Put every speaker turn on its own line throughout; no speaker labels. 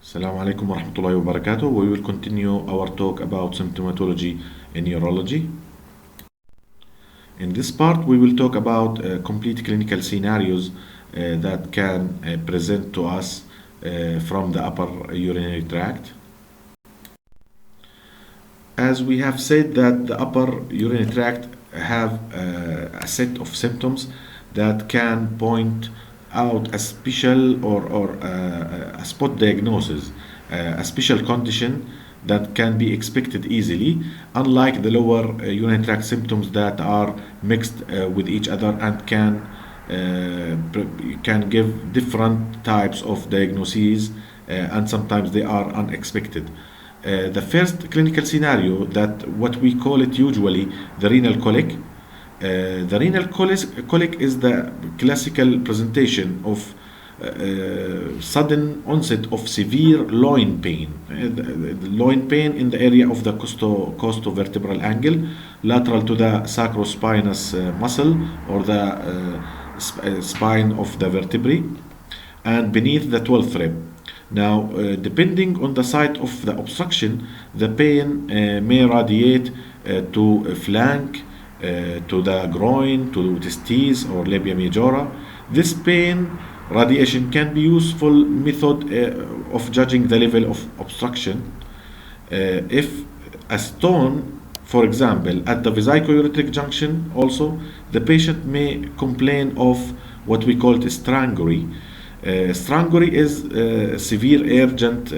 Assalamu alaikum wa rahmatullahi wa barakatuh. We will continue our talk about symptomatology in urology. In this part, we will talk about complete clinical scenarios that can present to us from the upper urinary tract. As we have said that the upper urinary tract have a set of symptoms that can point out a special or a spot diagnosis, a special condition that can be expected easily, unlike the lower urinary tract symptoms that are mixed with each other and can give different types of diagnoses, and sometimes they are unexpected. The first clinical scenario, that what we call it usually the renal colic. The renal colic is the classical presentation of sudden onset of severe loin pain. The loin pain in the area of the costovertebral angle, lateral to the sacrospinous muscle or the spine of the vertebrae, and beneath the 12th rib. Now, depending on the site of the obstruction, the pain may radiate to a flank, to the groin, to testes or labia majora. This pain radiation can be useful method of judging the level of obstruction. If a stone, for example, at the vesico-ureteric junction, also the patient may complain of what we call strangury. Strangury is severe urgent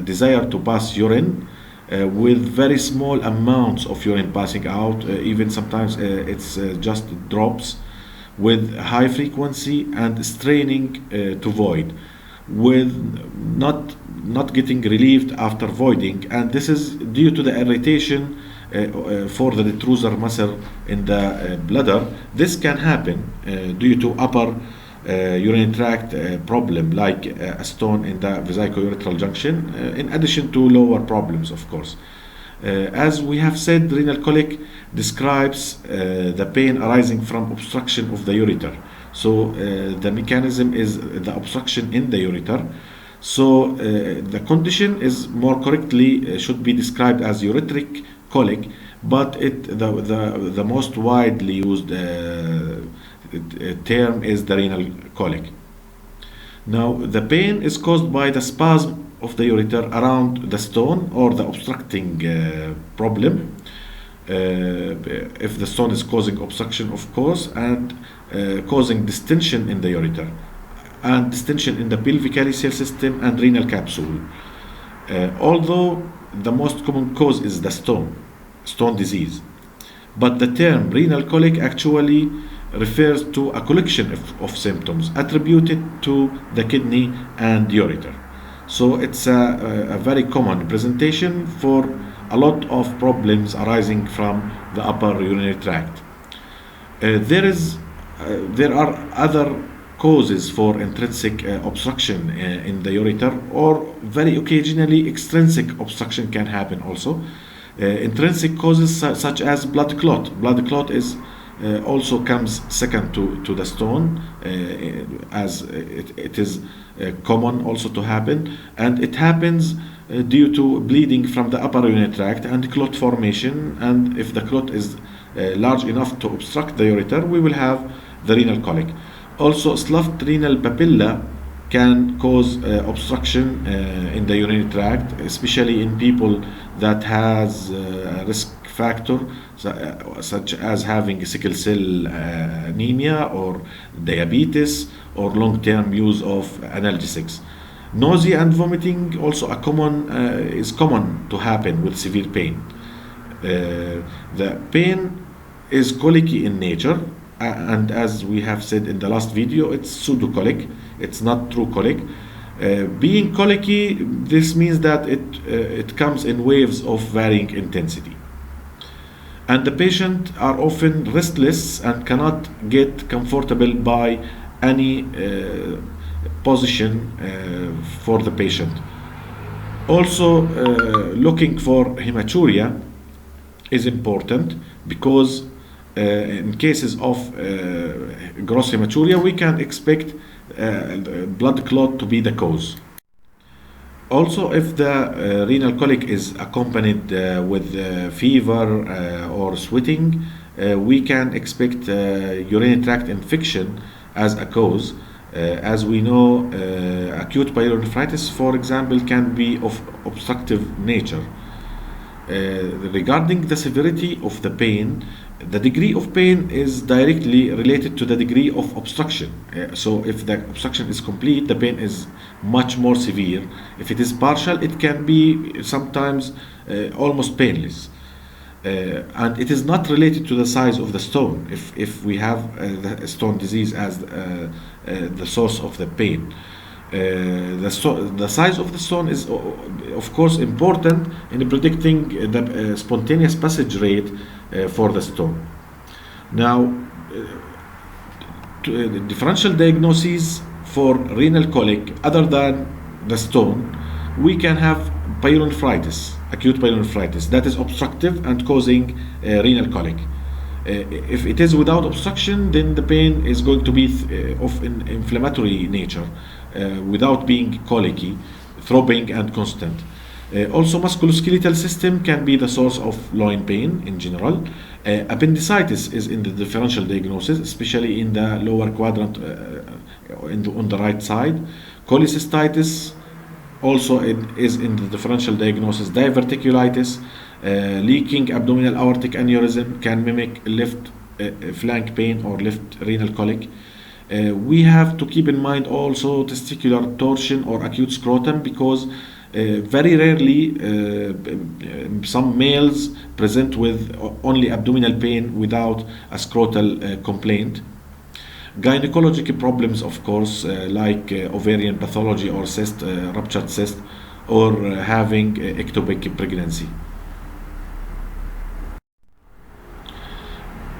desire to pass urine with very small amounts of urine passing out, even sometimes it's just drops, with high frequency and straining to void, with not getting relieved after voiding, and this is due to the irritation for the detrusor muscle in the bladder. This can happen due to upper urinary tract problem, like a stone in the vesico-ureteral junction, in addition to lower problems, of course. As we have said, renal colic describes the pain arising from obstruction of the ureter. So the mechanism is the obstruction in the ureter. So the condition is more correctly should be described as ureteric colic, but the most widely used term is the renal colic. Now, the pain is caused by the spasm of the ureter around the stone or the obstructing problem. If the stone is causing obstruction, of course, and causing distension in the ureter and distension in the pelvic calyceal system and renal capsule. Although the most common cause is the stone disease, but the term renal colic actually refers to a collection of symptoms attributed to the kidney and ureter. So it's a very common presentation for a lot of problems arising from the upper urinary tract. There are other causes for intrinsic obstruction in the ureter, or very occasionally extrinsic obstruction can happen also. Intrinsic causes such as blood clot. Blood clot is also comes second to the stone, as it is common also to happen, and it happens due to bleeding from the upper urinary tract and clot formation, and if the clot is large enough to obstruct the ureter, we will have the renal colic. Also, sloughed renal papilla can cause obstruction in the urinary tract, especially in people that has risk factor such as having sickle cell anemia or diabetes or long-term use of analgesics. Nausea and vomiting also is common to happen with severe pain. The pain is colicky in nature, and as we have said in the last video, it's pseudocolic, it's not true colic. Being colicky, this means that it comes in waves of varying intensity. And the patient are often restless and cannot get comfortable by any position for the patient. Also, looking for hematuria is important, because in cases of gross hematuria, we can expect blood clot to be the cause. Also, if the renal colic is accompanied with fever or sweating, we can expect urinary tract infection as a cause. As we know, acute pyelonephritis, for example, can be of obstructive nature. Regarding the severity of the pain, the degree of pain is directly related to the degree of obstruction. So, if the obstruction is complete, the pain is much more severe. If it is partial, it can be sometimes almost painless. And it is not related to the size of the stone if we have the stone disease as the source of the pain. The size of the stone is, of course, important in predicting the spontaneous passage rate for the stone. Now, differential diagnoses for renal colic other than the stone, we can have pyelonephritis, acute pyelonephritis, that is obstructive and causing renal colic. If it is without obstruction, then the pain is going to be of an inflammatory nature without being colicky, throbbing, and constant. Also, musculoskeletal system can be the source of loin pain in general. Appendicitis is in the differential diagnosis, especially in the lower quadrant on the right side. Cholecystitis also is in the differential diagnosis. Diverticulitis, leaking abdominal aortic aneurysm can mimic left flank pain or left renal colic. We have to keep in mind also testicular torsion or acute scrotum, because very rarely some males present with only abdominal pain without a scrotal complaint. Gynecologic problems, of course, like ovarian pathology or cyst, ruptured cyst, or having ectopic pregnancy.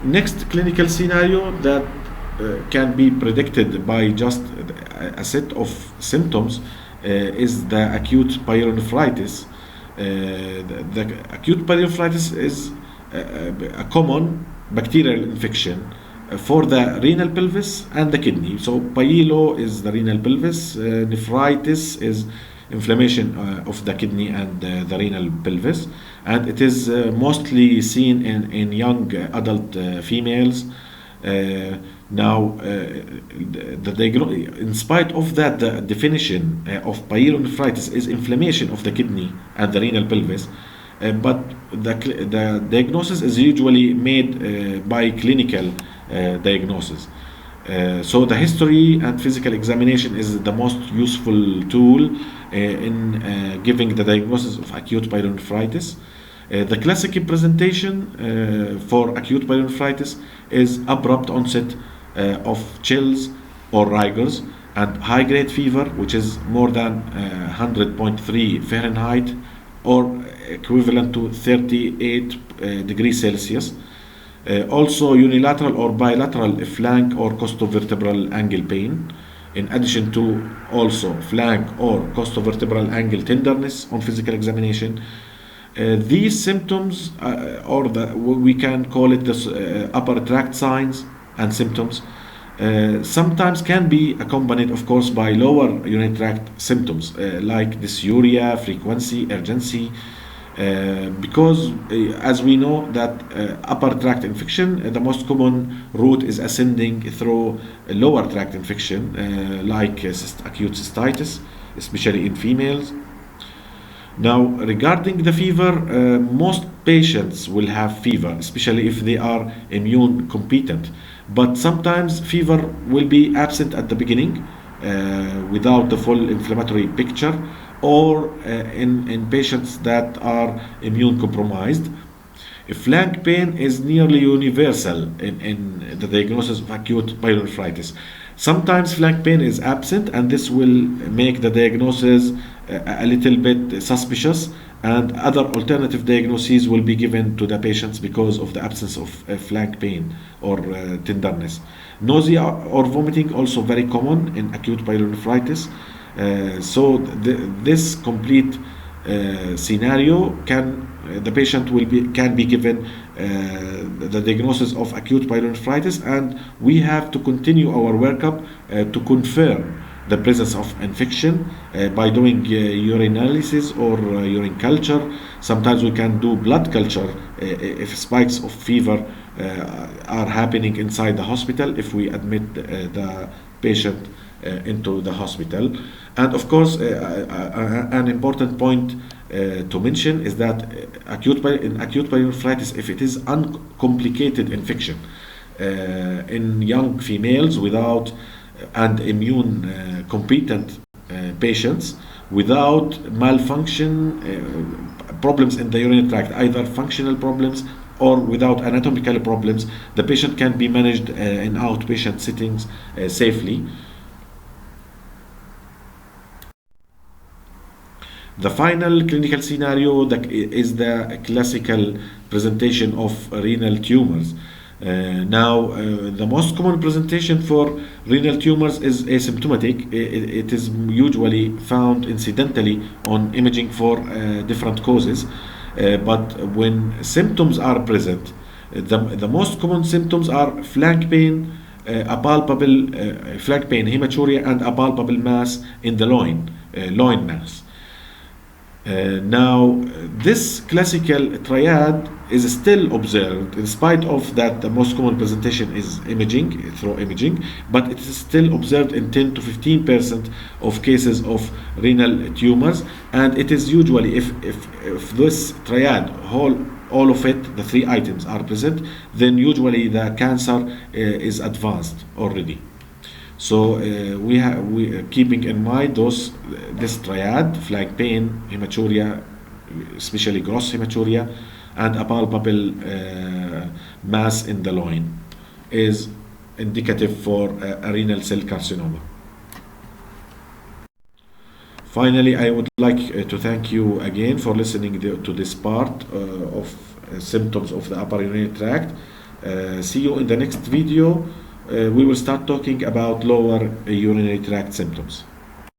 Next clinical scenario that can be predicted by just a set of symptoms is the acute pyelonephritis. The acute pyelonephritis is a common bacterial infection for the renal pelvis and the kidney. So pyelo is the renal pelvis, nephritis is inflammation of the kidney and the renal pelvis, and it is mostly seen in young adult females. In spite of that, the definition of pyelonephritis is inflammation of the kidney and the renal pelvis, but the diagnosis is usually made by clinical diagnosis. So the history and physical examination is the most useful tool in giving the diagnosis of acute pyelonephritis. The classic presentation for acute pyelonephritis is abrupt onset of chills or rigors and high-grade fever, which is more than 100.3 Fahrenheit or equivalent to 38 degrees Celsius. Also unilateral or bilateral flank or costovertebral angle pain, in addition to also flank or costovertebral angle tenderness on physical examination. These symptoms, we can call it the upper tract signs and symptoms, sometimes can be accompanied, of course, by lower urinary tract symptoms like dysuria, frequency, urgency, because as we know that upper tract infection, the most common route is ascending through a lower tract infection like acute cystitis, especially in females. Now, regarding the fever, most patients will have fever, especially if they are immune competent. But sometimes fever will be absent at the beginning without the full inflammatory picture, or in patients that are immune compromised. Flank pain is nearly universal in the diagnosis of acute pyelonephritis. Sometimes flank pain is absent, and this will make the diagnosis a little bit suspicious, and other alternative diagnoses will be given to the patients because of the absence of flank pain or tenderness. Nausea or vomiting also very common in acute pyelonephritis. So this complete scenario the patient can be given the diagnosis of acute pyelonephritis, and we have to continue our workup to confirm the presence of infection by doing urinalysis or urine culture. Sometimes we can do blood culture if spikes of fever are happening inside the hospital, if we admit the patient into the hospital. And of course, an important point to mention is that in acute pyelonephritis, if it is uncomplicated infection in young females without and immune competent patients without malfunction, problems in the urinary tract, either functional problems or without anatomical problems, the patient can be managed in outpatient settings safely. The final clinical scenario is the classical presentation of renal tumors. The most common presentation for renal tumors is asymptomatic. It is usually found incidentally on imaging for different causes. But when symptoms are present, the most common symptoms are flank pain, a palpable flank pain, hematuria, and a palpable mass in the loin mass. This classical triad is still observed in spite of that the most common presentation is through imaging, but it is still observed in 10 to 15% of cases of renal tumors, and it is usually if this triad all of it, the three items are present, then usually the cancer is advanced already. So we keeping in mind this triad: flank pain, hematuria, especially gross hematuria, and a palpable mass in the loin, is indicative for a renal cell carcinoma. Finally, I would like to thank you again for listening to this part of symptoms of the upper urinary tract. See you in the next video. We will start talking about lower urinary tract symptoms.